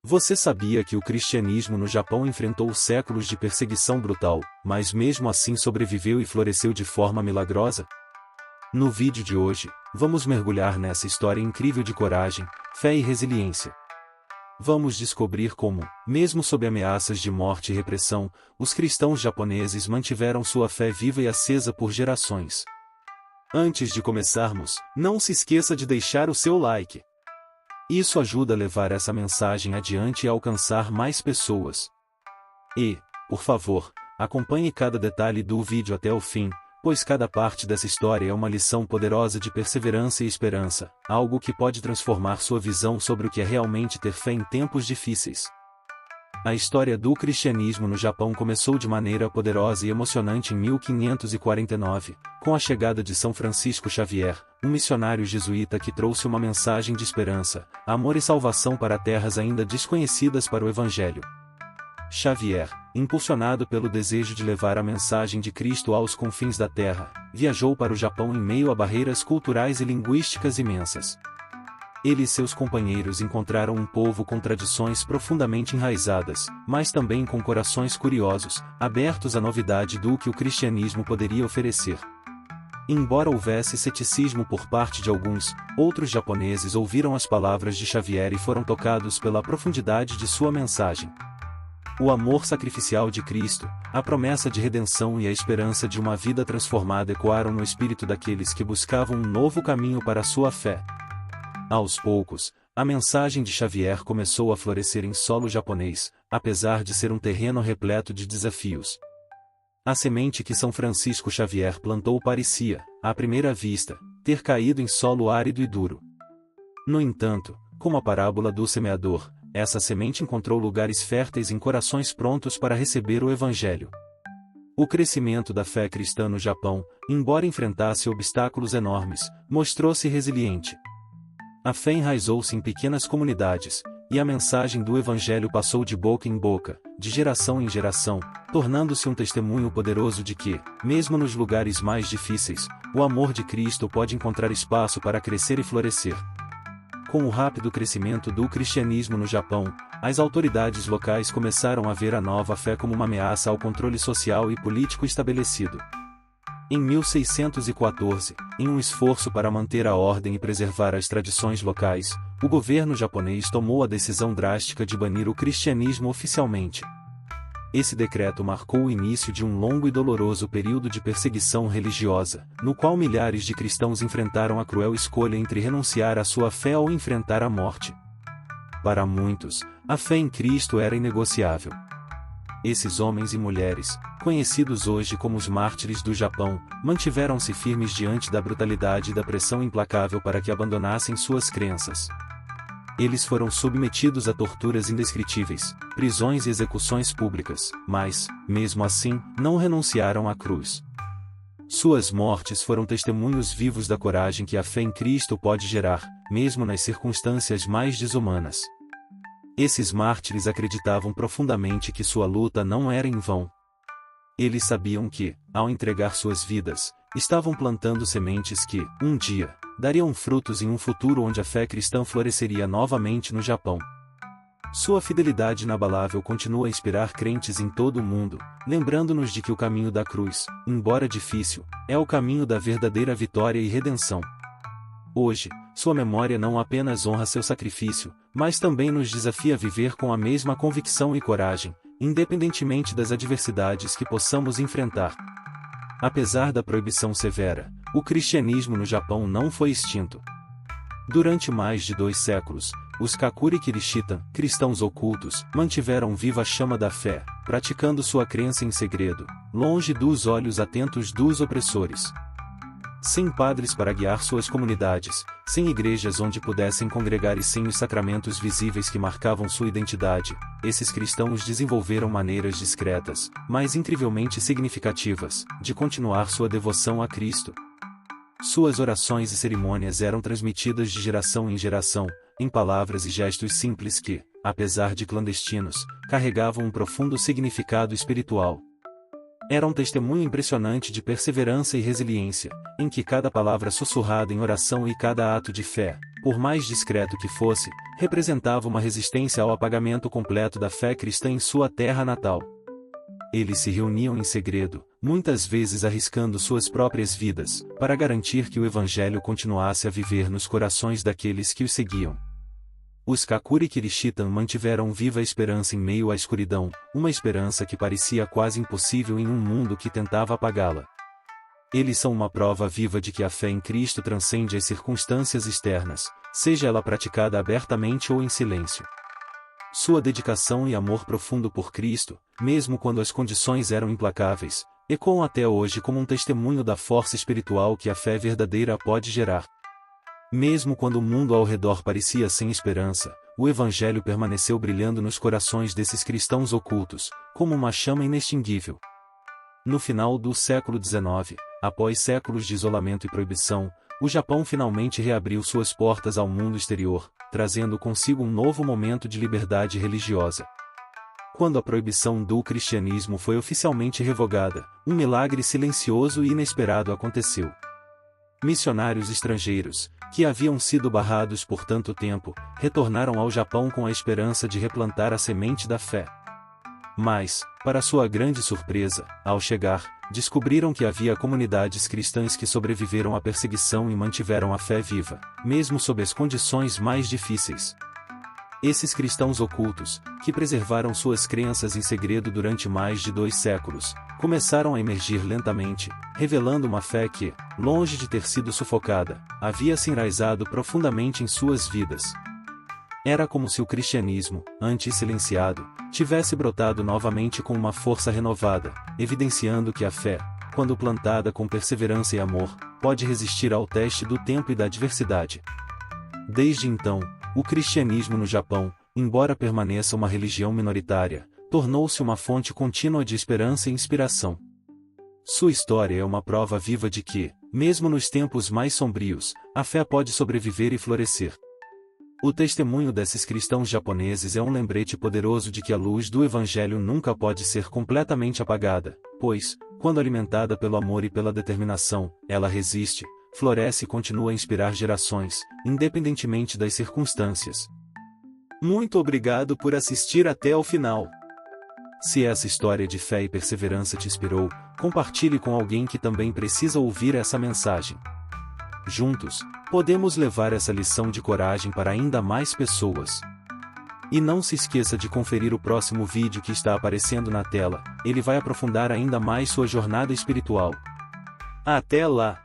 Você sabia que o cristianismo no Japão enfrentou séculos de perseguição brutal, mas mesmo assim sobreviveu e floresceu de forma milagrosa? No vídeo de hoje, vamos mergulhar nessa história incrível de coragem, fé e resiliência. Vamos descobrir como, mesmo sob ameaças de morte e repressão, os cristãos japoneses mantiveram sua fé viva e acesa por gerações. Antes de começarmos, não se esqueça de deixar o seu like. Isso ajuda a levar essa mensagem adiante e alcançar mais pessoas. E, por favor, acompanhe cada detalhe do vídeo até o fim, pois cada parte dessa história é uma lição poderosa de perseverança e esperança, algo que pode transformar sua visão sobre o que é realmente ter fé em tempos difíceis. A história do cristianismo no Japão começou de maneira poderosa e emocionante em 1549, com a chegada de São Francisco Xavier, um missionário jesuíta que trouxe uma mensagem de esperança, amor e salvação para terras ainda desconhecidas para o Evangelho. Xavier, impulsionado pelo desejo de levar a mensagem de Cristo aos confins da terra, viajou para o Japão em meio a barreiras culturais e linguísticas imensas. Ele e seus companheiros encontraram um povo com tradições profundamente enraizadas, mas também com corações curiosos, abertos à novidade do que o cristianismo poderia oferecer. Embora houvesse ceticismo por parte de alguns, outros japoneses ouviram as palavras de Xavier e foram tocados pela profundidade de sua mensagem. O amor sacrificial de Cristo, a promessa de redenção e a esperança de uma vida transformada ecoaram no espírito daqueles que buscavam um novo caminho para a sua fé. Aos poucos, a mensagem de Xavier começou a florescer em solo japonês, apesar de ser um terreno repleto de desafios. A semente que São Francisco Xavier plantou parecia, à primeira vista, ter caído em solo árido e duro. No entanto, como a parábola do semeador, essa semente encontrou lugares férteis em corações prontos para receber o Evangelho. O crescimento da fé cristã no Japão, embora enfrentasse obstáculos enormes, mostrou-se resiliente. A fé enraizou-se em pequenas comunidades, e a mensagem do Evangelho passou de boca em boca, de geração em geração, tornando-se um testemunho poderoso de que, mesmo nos lugares mais difíceis, o amor de Cristo pode encontrar espaço para crescer e florescer. Com o rápido crescimento do cristianismo no Japão, as autoridades locais começaram a ver a nova fé como uma ameaça ao controle social e político estabelecido. Em 1614, em um esforço para manter a ordem e preservar as tradições locais, o governo japonês tomou a decisão drástica de banir o cristianismo oficialmente. Esse decreto marcou o início de um longo e doloroso período de perseguição religiosa, no qual milhares de cristãos enfrentaram a cruel escolha entre renunciar à sua fé ou enfrentar a morte. Para muitos, a fé em Cristo era inegociável. Esses homens e mulheres, conhecidos hoje como os mártires do Japão, mantiveram-se firmes diante da brutalidade e da pressão implacável para que abandonassem suas crenças. Eles foram submetidos a torturas indescritíveis, prisões e execuções públicas, mas, mesmo assim, não renunciaram à cruz. Suas mortes foram testemunhos vivos da coragem que a fé em Cristo pode gerar, mesmo nas circunstâncias mais desumanas. Esses mártires acreditavam profundamente que sua luta não era em vão. Eles sabiam que, ao entregar suas vidas, estavam plantando sementes que, um dia, dariam frutos em um futuro onde a fé cristã floresceria novamente no Japão. Sua fidelidade inabalável continua a inspirar crentes em todo o mundo, lembrando-nos de que o caminho da cruz, embora difícil, é o caminho da verdadeira vitória e redenção. Hoje, sua memória não apenas honra seu sacrifício, mas também nos desafia a viver com a mesma convicção e coragem, independentemente das adversidades que possamos enfrentar. Apesar da proibição severa, o cristianismo no Japão não foi extinto. Durante mais de 2 séculos, os Kakuri Kirishitan, cristãos ocultos, mantiveram viva a chama da fé, praticando sua crença em segredo, longe dos olhos atentos dos opressores. Sem padres para guiar suas comunidades, sem igrejas onde pudessem congregar e sem os sacramentos visíveis que marcavam sua identidade, esses cristãos desenvolveram maneiras discretas, mas incrivelmente significativas, de continuar sua devoção a Cristo. Suas orações e cerimônias eram transmitidas de geração em geração, em palavras e gestos simples que, apesar de clandestinos, carregavam um profundo significado espiritual. Era um testemunho impressionante de perseverança e resiliência, em que cada palavra sussurrada em oração e cada ato de fé, por mais discreto que fosse, representava uma resistência ao apagamento completo da fé cristã em sua terra natal. Eles se reuniam em segredo, muitas vezes arriscando suas próprias vidas, para garantir que o Evangelho continuasse a viver nos corações daqueles que o seguiam. Os Kakuri Kirishitan mantiveram viva a esperança em meio à escuridão, uma esperança que parecia quase impossível em um mundo que tentava apagá-la. Eles são uma prova viva de que a fé em Cristo transcende as circunstâncias externas, seja ela praticada abertamente ou em silêncio. Sua dedicação e amor profundo por Cristo, mesmo quando as condições eram implacáveis, ecoam até hoje como um testemunho da força espiritual que a fé verdadeira pode gerar. Mesmo quando o mundo ao redor parecia sem esperança, o Evangelho permaneceu brilhando nos corações desses cristãos ocultos, como uma chama inextinguível. No final do século XIX, após séculos de isolamento e proibição, o Japão finalmente reabriu suas portas ao mundo exterior, trazendo consigo um novo momento de liberdade religiosa. Quando a proibição do cristianismo foi oficialmente revogada, um milagre silencioso e inesperado aconteceu. Missionários estrangeiros, que haviam sido barrados por tanto tempo, retornaram ao Japão com a esperança de replantar a semente da fé. Mas, para sua grande surpresa, ao chegar, descobriram que havia comunidades cristãs que sobreviveram à perseguição e mantiveram a fé viva, mesmo sob as condições mais difíceis. Esses cristãos ocultos, que preservaram suas crenças em segredo durante mais de 2 séculos, começaram a emergir lentamente, revelando uma fé que, longe de ter sido sufocada, havia se enraizado profundamente em suas vidas. Era como se o cristianismo, antes silenciado, tivesse brotado novamente com uma força renovada, evidenciando que a fé, quando plantada com perseverança e amor, pode resistir ao teste do tempo e da adversidade. Desde então, o cristianismo no Japão, embora permaneça uma religião minoritária, tornou-se uma fonte contínua de esperança e inspiração. Sua história é uma prova viva de que, mesmo nos tempos mais sombrios, a fé pode sobreviver e florescer. O testemunho desses cristãos japoneses é um lembrete poderoso de que a luz do Evangelho nunca pode ser completamente apagada, pois, quando alimentada pelo amor e pela determinação, ela resiste, floresce e continua a inspirar gerações, independentemente das circunstâncias. Muito obrigado por assistir até ao final. Se essa história de fé e perseverança te inspirou, compartilhe com alguém que também precisa ouvir essa mensagem. Juntos, podemos levar essa lição de coragem para ainda mais pessoas. E não se esqueça de conferir o próximo vídeo que está aparecendo na tela, ele vai aprofundar ainda mais sua jornada espiritual. Até lá!